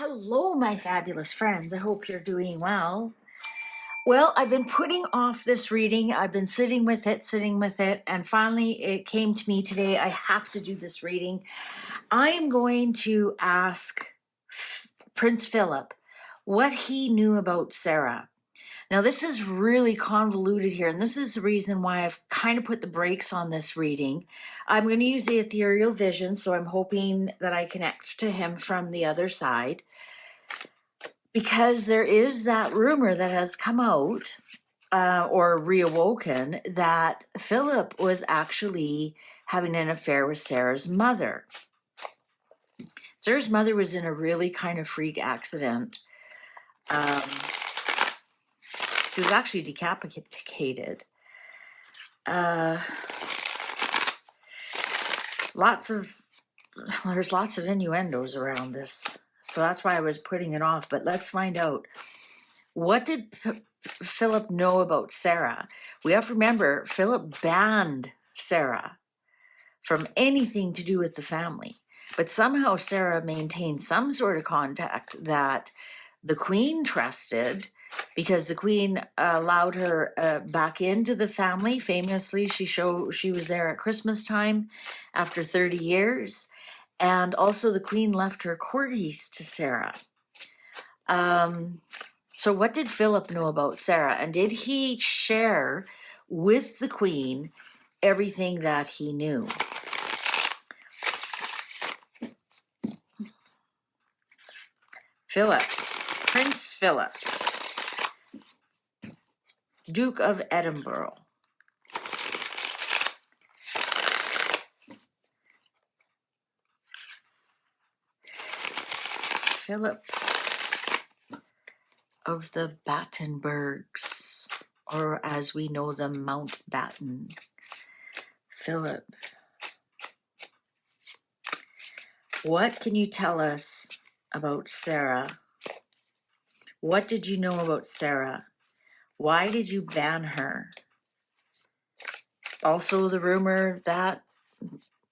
Hello, my fabulous friends. I hope you're doing well. Well, I've been putting off this reading. I've been sitting with it, and finally it came to me today. I have to do this reading. I am going to ask Prince Philip what he knew about Sarah. Now, this is really convoluted here, and this is the reason why I've kind of put the brakes on this reading. I'm going to use the ethereal vision, so I'm hoping that I connect to him from the other side. Because there is that rumor that has come out or reawoken that Philip was actually having an affair with Sarah's mother. Sarah's mother was in a really kind of freak accident. She was actually decapitated. There's lots of innuendos around this. So that's why I was putting it off. But let's find out. What did Philip know about Sarah? We have to remember, Philip banned Sarah from anything to do with the family. But somehow Sarah maintained some sort of contact that the Queen trusted, because the Queen allowed her back into the family. Famously, she was there at Christmas time after 30 years. And also the Queen left her corgis to Sarah. So what did Philip know about Sarah? And did he share with the Queen everything that he knew? Philip, Prince Philip, Duke of Edinburgh. Philip of the Battenbergs, or as we know them, Mountbatten. Philip, what can you tell us about Sarah? What did you know about Sarah? Why did you ban her? Also, the rumor that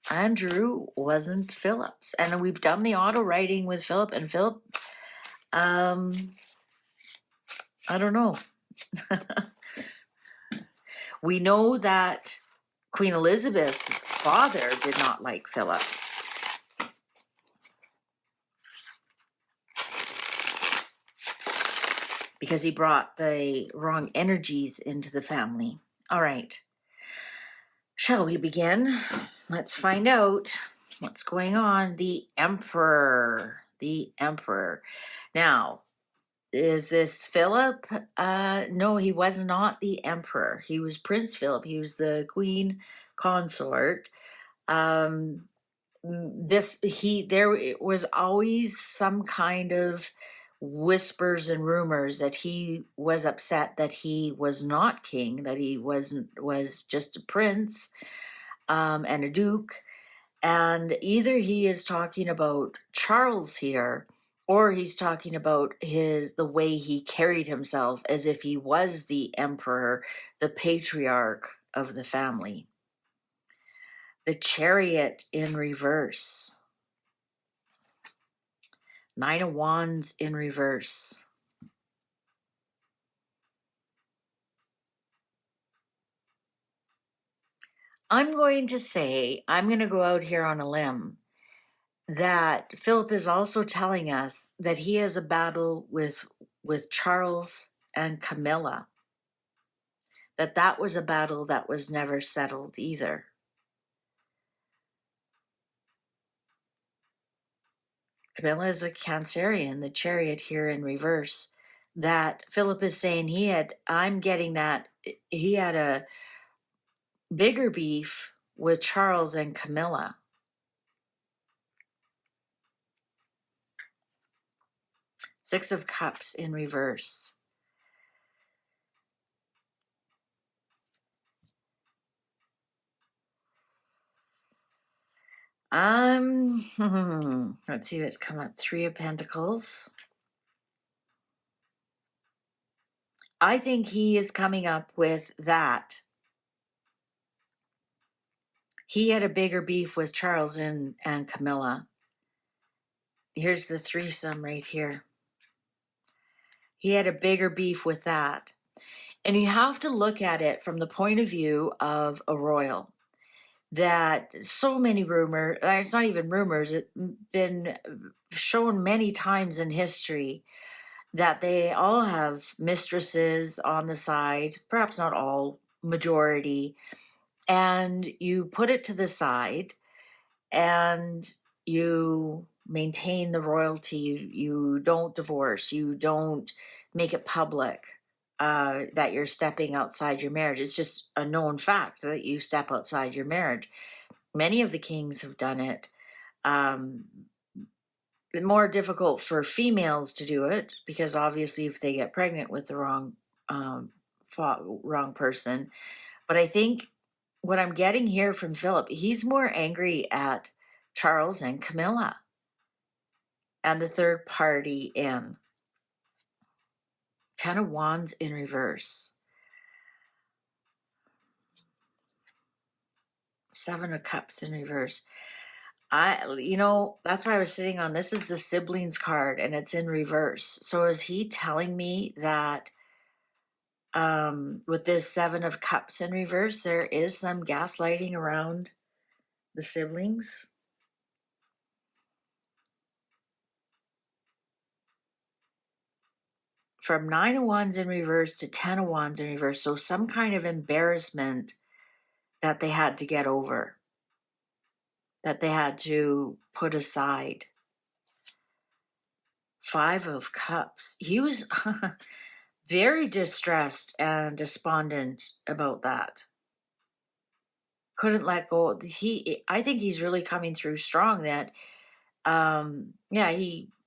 Andrew wasn't Philip's. And we've done the auto writing with Philip, and Philip, I don't know. We know that Queen Elizabeth's father did not like Philip. Because he brought the wrong energies into the family. All right. Shall we begin? Let's find out what's going on. The Emperor. The Emperor. Now, is this Philip? No, he was not the Emperor. He was Prince Philip. He was the Queen Consort. There was always some kind of whispers and rumors that he was upset that he was not king, that he was just a prince and a duke. And either he is talking about Charles here, or he's talking about the way he carried himself as if he was the emperor, the patriarch of the family. The Chariot in reverse. Nine of Wands in reverse. I'm going to go out here on a limb, that Philip is also telling us that he has a battle with Charles and Camilla. That was a battle that was never settled either. Camilla is a Cancerian, the Chariot here in reverse. That Philip is saying I'm getting that he had a bigger beef with Charles and Camilla. Six of Cups in reverse. Let's see what's come up. Three of Pentacles. I think he is coming up with that. He had a bigger beef with Charles and Camilla. here's the threesome right here. He had a bigger beef with that. And you have to look at it from the point of view of a royal. That so many rumors, it's not even rumors, it's been shown many times in history that they all have mistresses on the side, perhaps not all, majority, and you put it to the side and you maintain the royalty. You don't divorce, you don't make it public that you're stepping outside your marriage. It's just a known fact that you step outside your marriage. Many of the kings have done it. More difficult for females to do it because obviously if they get pregnant with the wrong person. But I think what I'm getting here from Philip, he's more angry at Charles and Camilla and the third party in. 10 of Wands in reverse. 7 of Cups in reverse. That's why I was sitting on, this is the siblings card and it's in reverse. So is he telling me that with this 7 of Cups in reverse, there is some gaslighting around the siblings? From 9 of Wands in reverse to 10 of Wands in reverse. So some kind of embarrassment that they had to get over, that they had to put aside. 5 of Cups. He was very distressed and despondent about that. Couldn't let go. I think he's really coming through strong. That,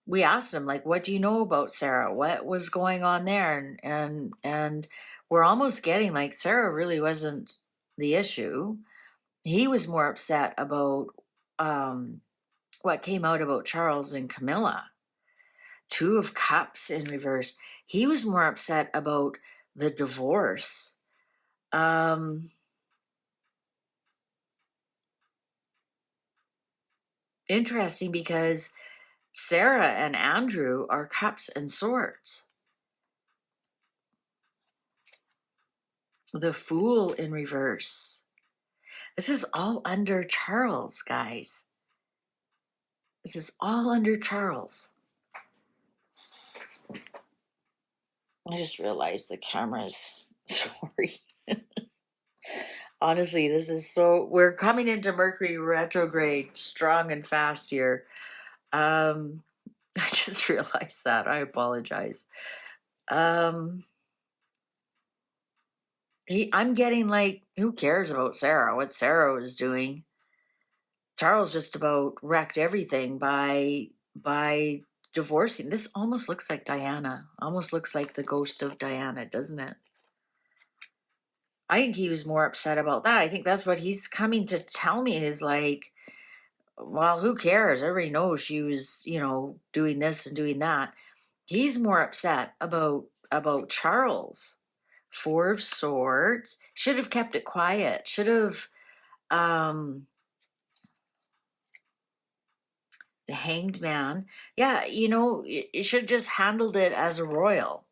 we asked him, like, what do you know about Sarah? What was going on there? And we're almost getting like Sarah really wasn't the issue. He was more upset about what came out about Charles and Camilla. 2 of Cups in reverse. He was more upset about the divorce. Interesting, because Sarah and Andrew are Cups and Swords. The Fool in reverse. This is all under Charles, guys. This is all under Charles. I just realized the camera's sorry. Honestly, this is we're coming into Mercury retrograde strong and fast here. I just realized that. I apologize. I'm getting like, who cares about Sarah? What Sarah was doing? Charles just about wrecked everything by divorcing. This almost looks like Diana. Almost looks like the ghost of Diana, doesn't it? I think he was more upset about that. I think that's what he's coming to tell me is like, well, who cares? Everybody knows she was, doing this and doing that. He's more upset about Charles. 4 of Swords. Should have kept it quiet. Should have the Hanged Man. Yeah, you should have just handled it as a royal.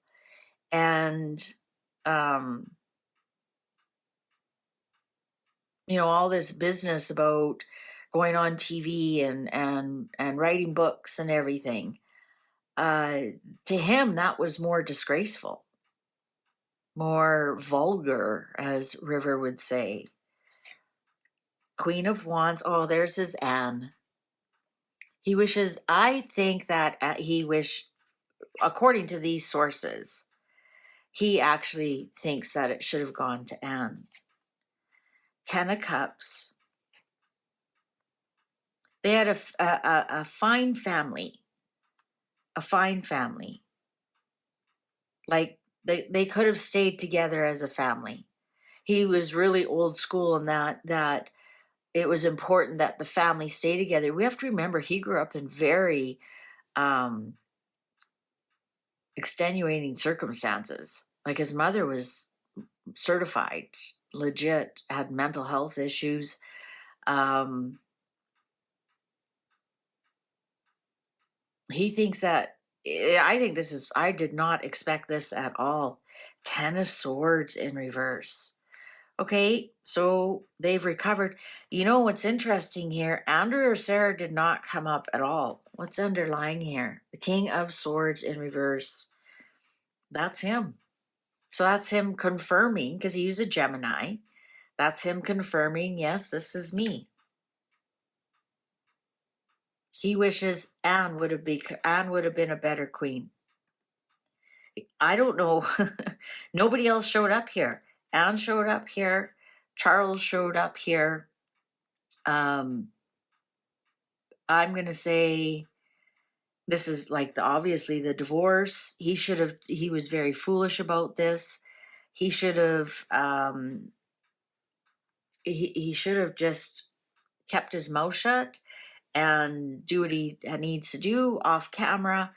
And all this business about going on TV and writing books and everything. To him, that was more disgraceful, more vulgar, as River would say. Queen of Wands. Oh, there's his Anne. He wishes, I think that according to these sources, he actually thinks that it should have gone to Anne. 10 of Cups. They had a fine family. A fine family. Like, they could have stayed together as a family. He was really old school in that it was important that the family stay together. We have to remember he grew up in very extenuating circumstances. Like, his mother was certified, legit, had mental health issues. He thinks that, I think this is, I did not expect this at all. 10 of Swords in reverse. Okay, so they've recovered. You know what's interesting here? Andrew or Sarah did not come up at all. What's underlying here? The King of Swords in reverse. That's him. So that's him confirming, because he was a Gemini. That's him confirming, yes, this is me. He wishes Anne would have been a better queen. I don't know. Nobody else showed up here. Anne showed up here. Charles showed up here. I'm gonna say this is like obviously the divorce. He was very foolish about this. He should have he should have just kept his mouth shut and do what he needs to do off camera.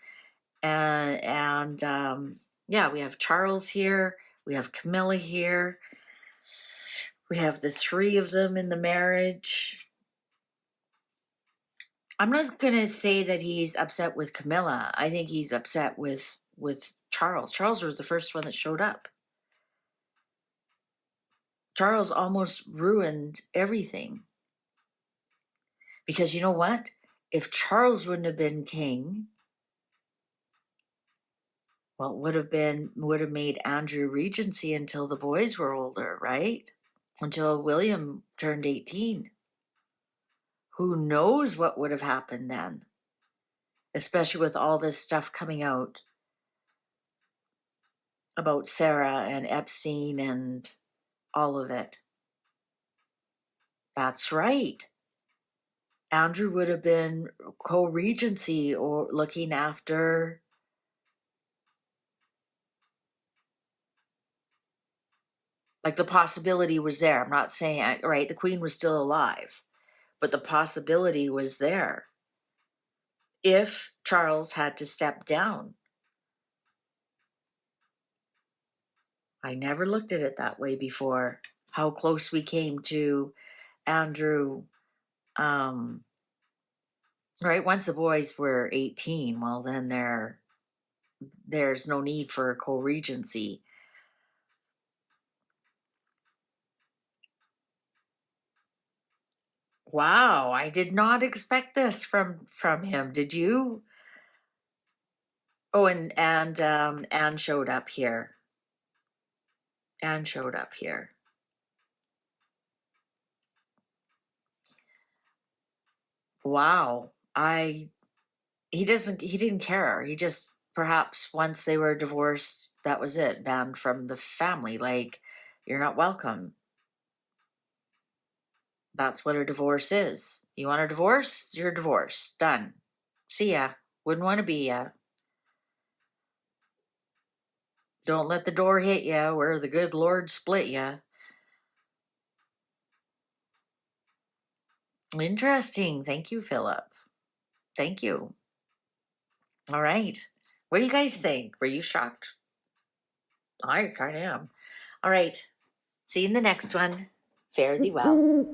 And yeah, we have Charles here. We have Camilla here. We have the three of them in the marriage. I'm not going to say that he's upset with Camilla. I think he's upset with Charles. Charles was the first one that showed up. Charles almost ruined everything. Because you know what? If Charles wouldn't have been king, well, would have made Andrew regency until the boys were older, right? Until William turned 18. Who knows what would have happened then? Especially with all this stuff coming out about Sarah and Epstein and all of it. That's right. Andrew would have been co-regency or looking after. Like the possibility was there. I'm not saying, right, the queen was still alive, but the possibility was there if Charles had to step down. I never looked at it that way before, how close we came to Andrew. Right, once the boys were 18, well, then there's no need for a co-regency. Wow, I did not expect this from him. Did you? Oh, and Anne showed up here. Anne showed up here. Wow. He didn't care. He just, perhaps once they were divorced, that was it, banned from the family. Like, you're not welcome. That's what a divorce is. You want a divorce? You're divorced. Done. See ya. Wouldn't want to be ya. Don't let the door hit ya where the good Lord split ya. Interesting. Thank you, Phillip. Thank you. All right. What do you guys think? Were you shocked? I kind of am. All right. See you in the next one. Fare thee well.